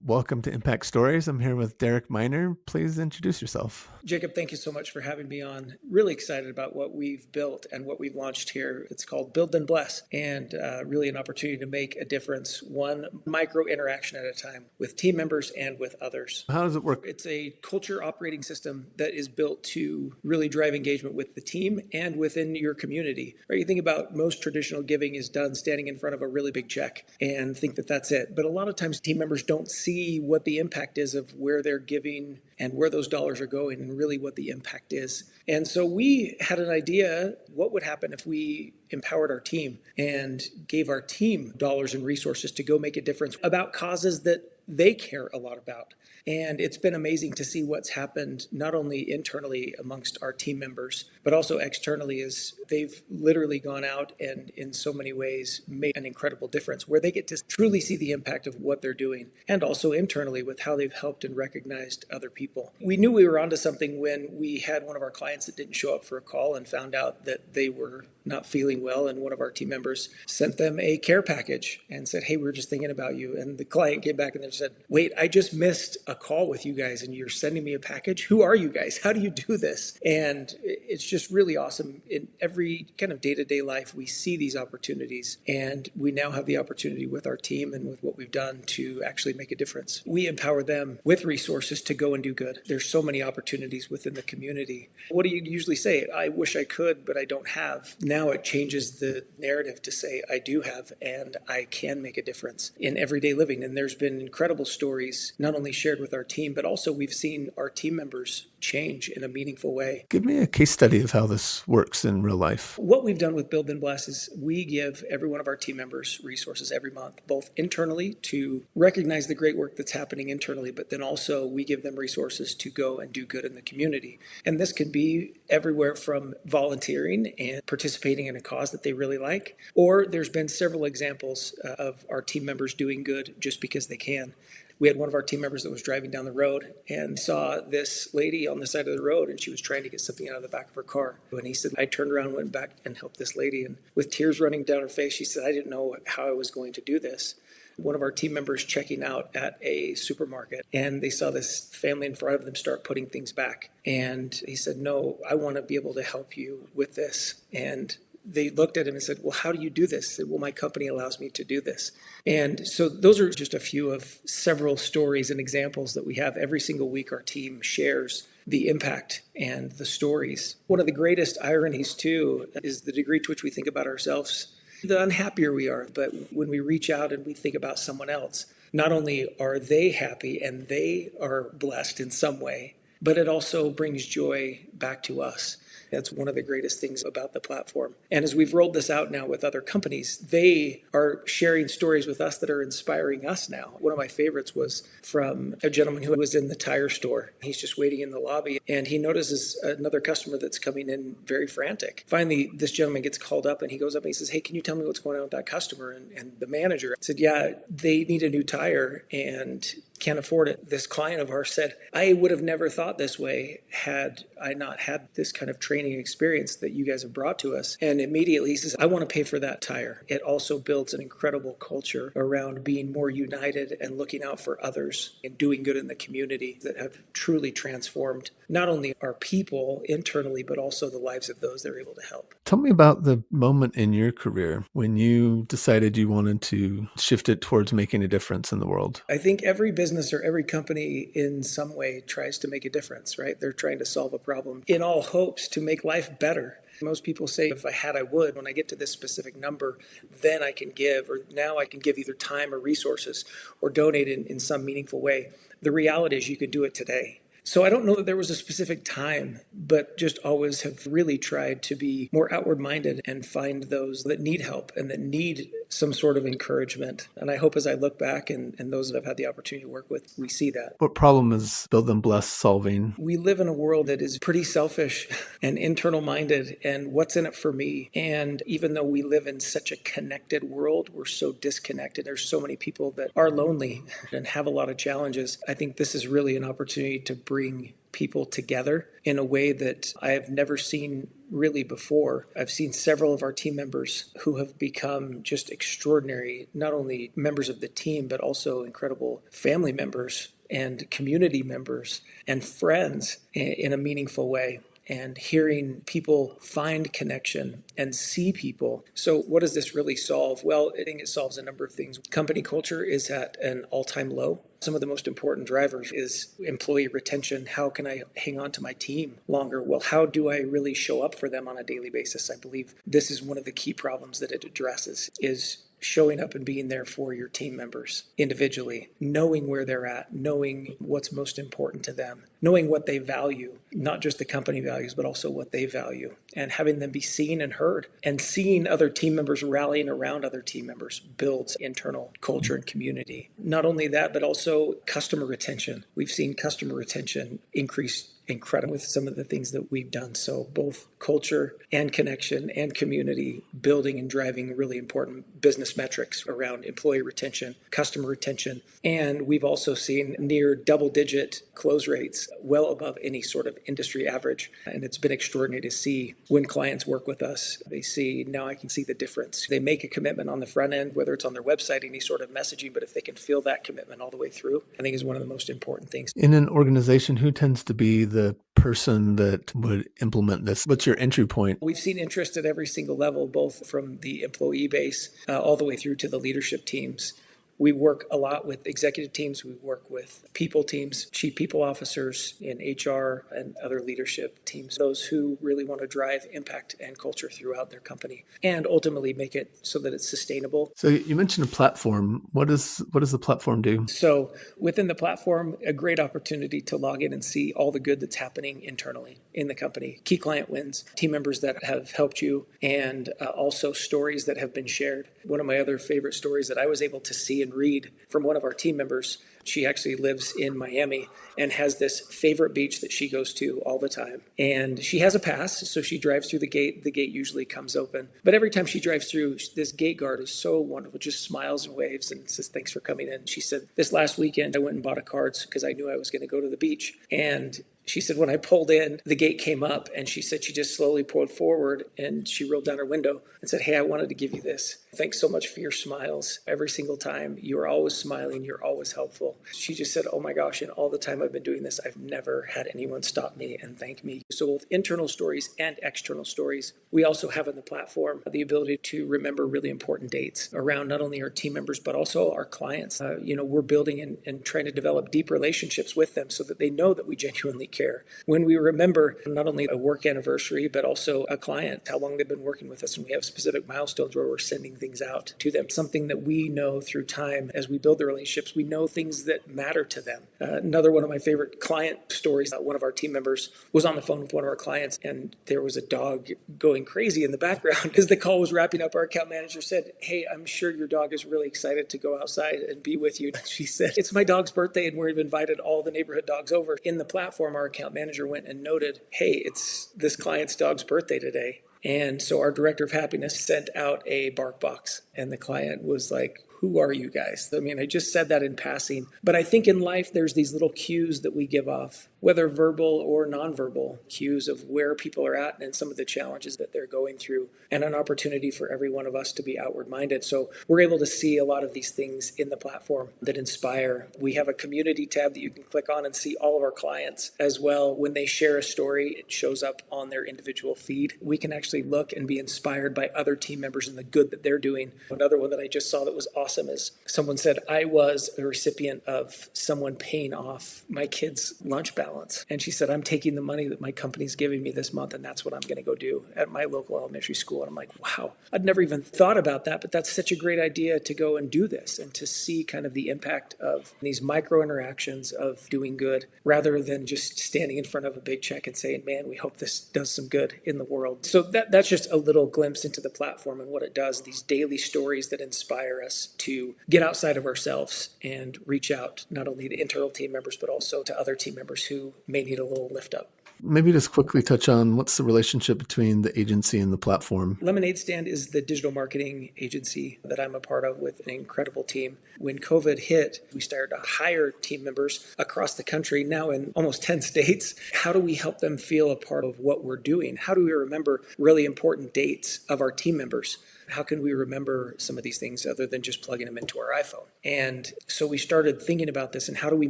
Welcome to Impact Stories. I'm here with Derek Miner. Please introduce yourself. Jacob, thank you so much for having me on. Really excited about what we've built and what we've launched here. It's called Build and Bless, and really an opportunity to make a difference, one micro interaction at a time with team members and with others. How does it work? It's a culture operating system that is built to really drive engagement with the team and within your community. Right? You think about most traditional giving is done standing in front of a really big check and think that that's it. But a lot of times team members don't see what the impact is of where they're giving and where those dollars are going and really what the impact is. And so we had an idea, what would happen if we empowered our team and gave our team dollars and resources to go make a difference about causes that they care a lot about. And it's been amazing to see what's happened not only internally amongst our team members, but also externally as they've literally gone out and in so many ways made an incredible difference where they get to truly see the impact of what they're doing, and also internally with how they've helped and recognized other people. We knew we were onto something when we had one of our clients that didn't show up for a call and found out that they were not feeling well, and one of our team members sent them a care package and said, "Hey, we were just thinking about you." And the client came back and they said, "Wait, I just missed a call with you guys and you're sending me a package? Who are you guys? How do you do this?" And it's just really awesome. In every kind of day-to-day life, we see these opportunities, and we now have the opportunity with our team and with what we've done to actually make a difference. We empower them with resources to go and do good. There's so many opportunities within the community. What do you usually say? I wish I could, but I don't have. Now it changes the narrative to say, I do have, and I can make a difference in everyday living. And there's been incredible stories, not only shared with our team, but also we've seen our team members change in a meaningful way. Give me a case study of how this works in real life. What we've done with Build and Bless is we give every one of our team members resources every month, both internally to recognize the great work that's happening internally, but then also we give them resources to go and do good in the community. And this could be everywhere from volunteering and participating in a cause that they really like, or there's been several examples of our team members doing good just because they can. We had one of our team members that was driving down the road and saw this lady on the side of the road, and she was trying to get something out of the back of her car. And he said, I turned around and went back and helped this lady. And with tears running down her face, she said, I didn't know how I was going to do this. One of our team members checking out at a supermarket, and they saw this family in front of them start putting things back. And he said, no, I want to be able to help you with this. And they looked at him and said, well, how do you do this? He said, well, my company allows me to do this. And so those are just a few of several stories and examples that we have every single week. Our team shares the impact and the stories. One of the greatest ironies, too, is the degree to which we think about ourselves. The unhappier we are, but when we reach out and we think about someone else, not only are they happy and they are blessed in some way, but it also brings joy back to us. That's one of the greatest things about the platform. And as we've rolled this out now with other companies, they are sharing stories with us that are inspiring us now. One of my favorites was from a gentleman who was in the tire store. He's just waiting in the lobby, and he notices another customer that's coming in very frantic. Finally, this gentleman gets called up, and he goes up and he says, hey, can you tell me what's going on with that customer? And the manager said, yeah, they need a new tire and can't afford it. This client of ours said, I would have never thought this way had I not had this kind of training experience that you guys have brought to us. And immediately he says, I want to pay for that tire. It also builds an incredible culture around being more united and looking out for others and doing good in the community that have truly transformed not only our people internally, but also the lives of those they're able to help. Tell me about the moment in your career when you decided you wanted to shift it towards making a difference in the world. I think every business or every company in some way tries to make a difference, right? They're trying to solve a problem in all hopes to make life better. Most people say, if I had, I would. When I get to this specific number, then I can give, or now I can give either time or resources or donate in some meaningful way. The reality is you can do it today. So I don't know that there was a specific time, but just always have really tried to be more outward minded and find those that need help and that need some sort of encouragement. And I hope as I look back and those that I've had the opportunity to work with, we see that. What problem is Build and Bless solving? We live in a world that is pretty selfish and internal minded and what's in it for me. And even though we live in such a connected world, we're so disconnected. There's so many people that are lonely and have a lot of challenges. I think this is really an opportunity to bring people together in a way that I have never seen really before. I've seen several of our team members who have become just extraordinary, not only members of the team, but also incredible family members and community members and friends in a meaningful way. And hearing people find connection and see people. So, what does this really solve? Well, I think it solves a number of things. Company culture is at an all-time low. Some of the most important drivers is employee retention. How can I hang on to my team longer? Well, how do I really show up for them on a daily basis? I believe this is one of the key problems that it addresses is showing up and being there for your team members individually, knowing where they're at, knowing what's most important to them, knowing what they value, not just the company values, but also what they value, and having them be seen and heard. And seeing other team members rallying around other team members builds internal culture and community. Not only that, but also customer retention. We've seen customer retention increase incredible with some of the things that we've done. So both culture and connection and community building and driving really important business metrics around employee retention, customer retention. And we've also seen near double-digit close rates, well above any sort of industry average. And it's been extraordinary to see when clients work with us. They see, now I can see the difference. They make a commitment on the front end, whether it's on their website, any sort of messaging, but if they can feel that commitment all the way through, I think is one of the most important things. In an organization, who tends to be the person that would implement this? What's your entry point? We've seen interest at every single level, both from the employee base all the way through to the leadership teams. We work a lot with executive teams. We work with people teams, chief people officers in HR and other leadership teams, those who really want to drive impact and culture throughout their company and ultimately make it so that it's sustainable. So you mentioned a platform. What does the platform do? So within the platform, a great opportunity to log in and see all the good that's happening internally in the company. Key client wins, team members that have helped you, and also stories that have been shared. One of my other favorite stories that I was able to see and read from one of our team members. She actually lives in Miami and has this favorite beach that she goes to all the time. And she has a pass, so she drives through the gate. The gate usually comes open. But every time she drives through, this gate guard is so wonderful, just smiles and waves and says, "Thanks for coming in." She said, "This last weekend, I went and bought a cards because I knew I was going to go to the beach. And she said, when I pulled in, the gate came up, and she said she just slowly pulled forward and she rolled down her window and said, 'Hey, I wanted to give you this. Thanks so much for your smiles every single time. You're always smiling. You're always helpful.'" She just said, "Oh my gosh, in all the time I've been doing this, I've never had anyone stop me and thank me." So both internal stories and external stories. We also have on the platform the ability to remember really important dates around not only our team members, but also our clients. We're building and trying to develop deep relationships with them so that they know that we genuinely care. When we remember not only a work anniversary, but also a client, how long they've been working with us, and we have specific milestones where we're sending things out to them, something that we know through time as we build the relationships, we know things that matter to them. Another one of my favorite client stories, one of our team members was on the phone with one of our clients, and there was a dog going crazy in the background. As the call was wrapping up, our account manager said, "Hey, I'm sure your dog is really excited to go outside and be with you." She said, "It's my dog's birthday, and we've invited all the neighborhood dogs over." In the platform, our account manager went and noted, "Hey, it's this client's dog's birthday today." And so our director of happiness sent out a bark box, and the client was like, "Who are you guys?" I mean, I just said that in passing, but I think in life there's these little cues that we give off, whether verbal or nonverbal cues of where people are at and some of the challenges that they're going through, and an opportunity for every one of us to be outward minded. So we're able to see a lot of these things in the platform that inspire. We have a community tab that you can click on and see all of our clients as well. When they share a story, it shows up on their individual feed. We can actually look and be inspired by other team members and the good that they're doing. Another one that I just saw that was awesome is someone said, "I was a recipient of someone paying off my kid's lunch balance." And she said, "I'm taking the money that my company's giving me this month, and that's what I'm going to go do at my local elementary school." And I'm like, wow, I'd never even thought about that, but that's such a great idea to go and do this and to see kind of the impact of these micro interactions of doing good rather than just standing in front of a big check and saying, "Man, we hope this does some good in the world." So that's just a little glimpse into the platform and what it does, these daily stories that inspire us to get outside of ourselves and reach out not only to internal team members, but also to other team members who may need a little lift up. Maybe just quickly touch on what's the relationship between the agency and the platform. Lemonade Stand is the digital marketing agency that I'm a part of with an incredible team. When COVID hit, we started to hire team members across the country, now in almost 10 states. How do we help them feel a part of what we're doing? How do we remember really important dates of our team members? How can we remember some of these things other than just plugging them into our iPhone? And so we started thinking about this and how do we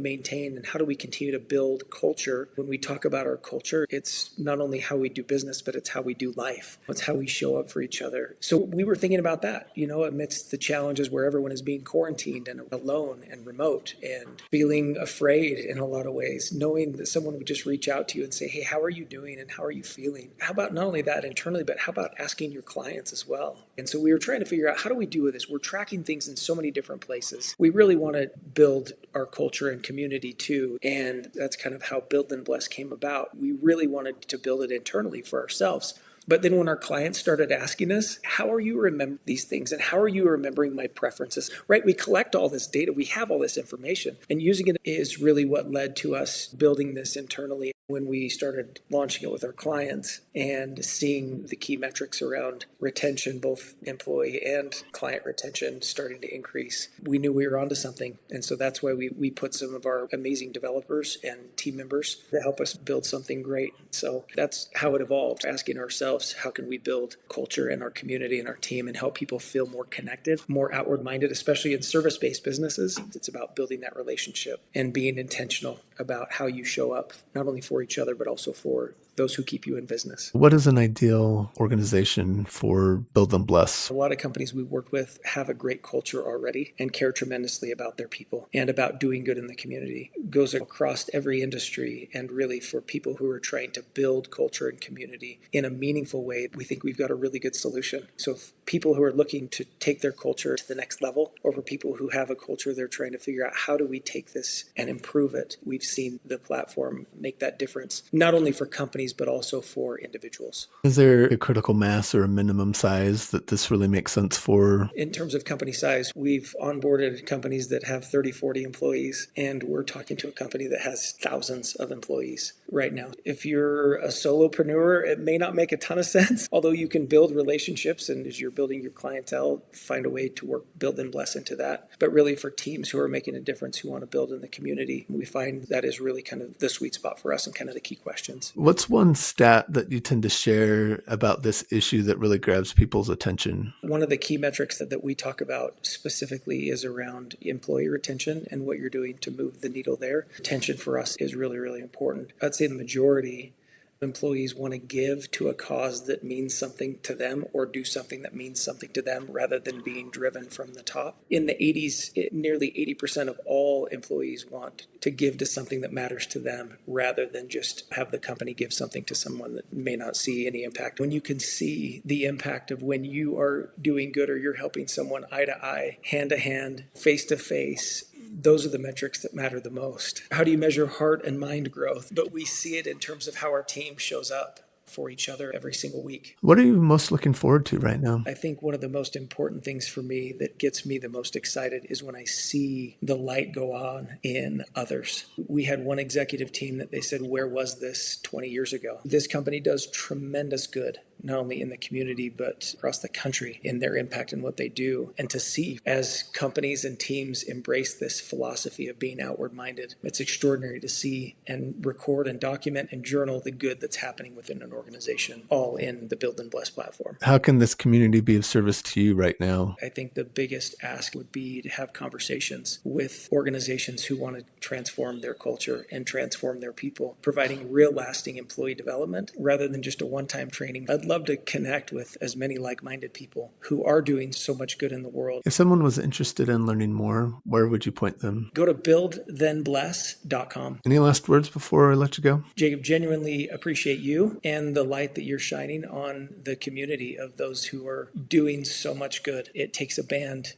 maintain and how do we continue to build culture? When we talk about our culture, it's not only how we do business, but it's how we do life. It's how we show up for each other. So we were thinking about that, amidst the challenges where everyone is being quarantined and alone and remote and feeling afraid in a lot of ways, knowing that someone would just reach out to you and say, hey, how are you doing and how are you feeling? How about not only that internally, but how about asking your clients as well? And so we were trying to figure out how do we do this? We're tracking things in so many different places. We really want to build our culture and community too. And that's kind of how Build and Bless came about. We really wanted to build it internally for ourselves. But then when our clients started asking us, how are you remembering these things? And how are you remembering my preferences? Right? We collect all this data. We have all this information. And using it is really what led to us building this internally. When we started launching it with our clients and seeing the key metrics around retention, both employee and client retention starting to increase, we knew we were onto something. And so that's why we put some of our amazing developers and team members to help us build something great. So that's how it evolved, asking ourselves, how can we build culture in our community and our team and help people feel more connected, more outward minded, especially in service-based businesses. It's about building that relationship and being intentional about how you show up, not only for each other, but also for those who keep you in business. What is an ideal organization for Build and Bless? A lot of companies we work with have a great culture already and care tremendously about their people and about doing good in the community. It goes across every industry, and really for people who are trying to build culture and community in a meaningful way, we think we've got a really good solution. So if people who are looking to take their culture to the next level, or for people who have a culture they're trying to figure out how do we take this and improve it, we've seen the platform make that difference, not only for companies, but also for individuals. Is there a critical mass or a minimum size that this really makes sense for? In terms of company size, we've onboarded companies that have 30, 40 employees, and we're talking to a company that has thousands of employees right now. If you're a solopreneur, it may not make a ton of sense, although you can build relationships, and as you're building your clientele, find a way to work, build and bless into that. But really for teams who are making a difference, who want to build in the community, we find that is really kind of the sweet spot for us and kind of the key questions. What's one stat that you tend to share about this issue that really grabs people's attention? One of the key metrics that we talk about specifically is around employee retention and what you're doing to move the needle there. Retention for us is really, really important. I'd say the majority employees want to give to a cause that means something to them or do something that means something to them rather than being driven from the top. In the 80s, nearly 80% of all employees want to give to something that matters to them rather than just have the company give something to someone that may not see any impact. When you can see the impact of when you are doing good or you're helping someone eye to eye, hand to hand, face to face, those are the metrics that matter the most. How do you measure heart and mind growth? But we see it in terms of how our team shows up for each other every single week. What are you most looking forward to right now? I think one of the most important things for me that gets me the most excited is when I see the light go on in others. We had one executive team that they said, where was this 20 years ago? This company does tremendous good, not only in the community, but across the country in their impact and what they do. And to see as companies and teams embrace this philosophy of being outward minded, it's extraordinary to see and record and document and journal the good that's happening within an organization, all in the Build and Bless platform. How can this community be of service to you right now? I think the biggest ask would be to have conversations with organizations who want to transform their culture and transform their people, providing real lasting employee development rather than just a one-time training. I'd love to connect with as many like-minded people who are doing so much good in the world. If someone was interested in learning more, where would you point them? Go to buildthenbless.com. Any last words before I let you go? Jacob, genuinely appreciate you and the light that you're shining on the community of those who are doing so much good. It takes a band,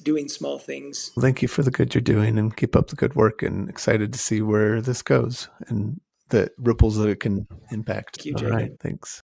doing small things. Thank you for the good you're doing, and keep up the good work, and excited to see where this goes and the ripples that it can impact. Thank you, All Jacob. right, thanks.